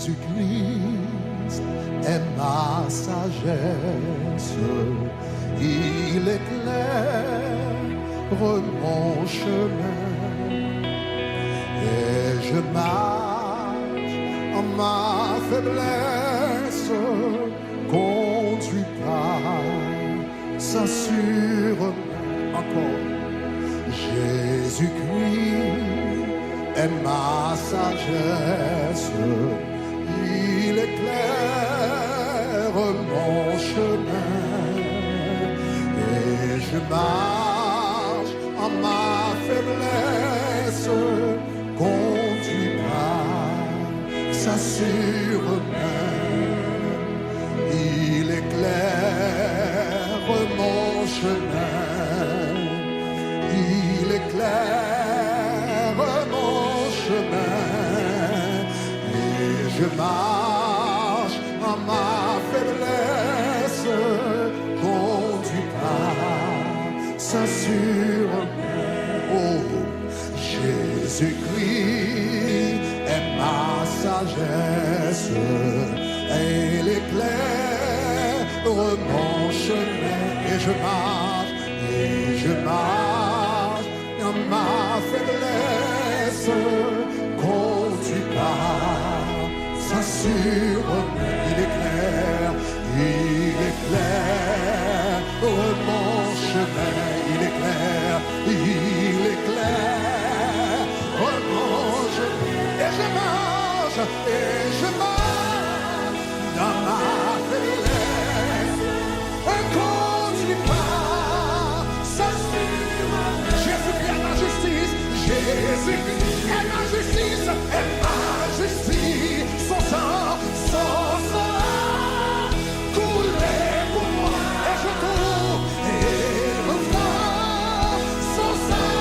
Jésus-Christ est ma sagesse. Il éclaire mon chemin et je marche en ma faiblesse, conduit par sa sûre main. Encore. Jésus-Christ est ma sagesse, il éclaire mon chemin et je marche en ma faiblesse, conduit par sa sûre main. Il éclaire mon chemin, il éclaire mon chemin et je marche en ma faiblesse, conduit par sa sûre main. Oh, Jésus-Christ est ma sagesse, il éclaire mon chemin et je marche en ma faiblesse, conduit par sa sûre main. Il éclaire mon chemin, il éclaire mon chemin et je marche dans ma faiblesse, conduit par sa sûre main. Jésus-Christ est ma justice, Jésus-Christ est ma justice, son sang coulait pour moi et je cours et revois son sang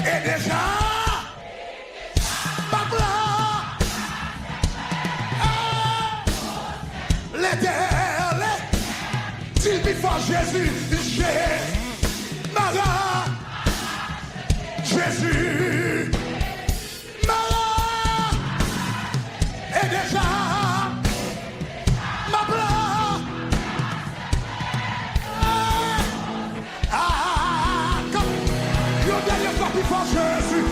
Et déjà, ma gloire, l'éternel, dis before Jésus, Jésus, Marat, et déjà, ma gloire, comme le dernier fois before Jésus,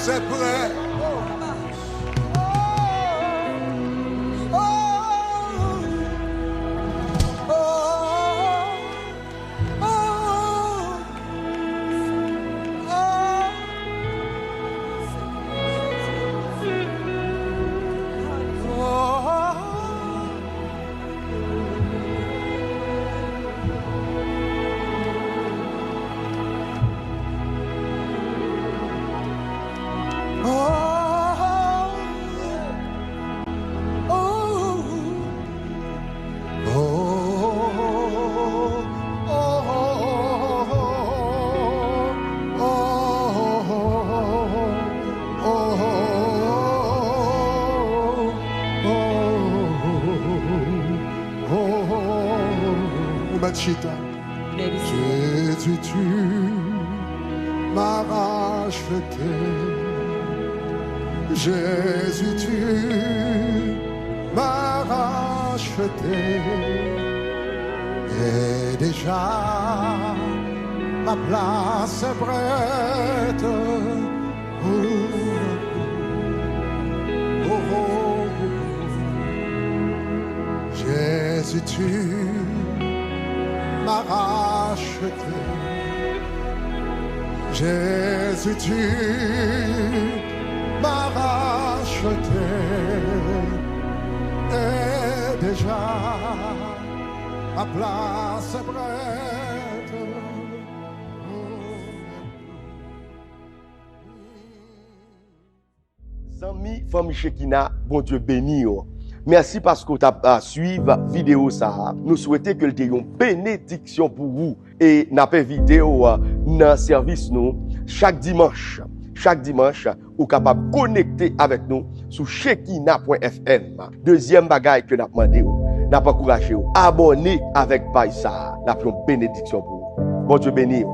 c'est prêt. Jésus, tu m'as racheté. Jésus, tu m'as racheté. Et déjà, ma place est prête. Jésus, tu m'as racheté. Jésus, tu m'as racheté. Et déjà, ma place est prête. Zami, famille Shekina, bon Dieu béni. Merci parce que tu as suivi vidéo ça. Nous souhaitons que tu aies une bénédiction pour vous. Et nous avons vidéo dans le service nous chaque dimanche. Chaque dimanche, vous êtes capable de connecter avec nous sur Shekina.fm. Deuxième bagaille que nous avons demandé, nous avons encouragé, abonnez avec Païsa. Nous avons une bénédiction pour vous. Bon Dieu béni.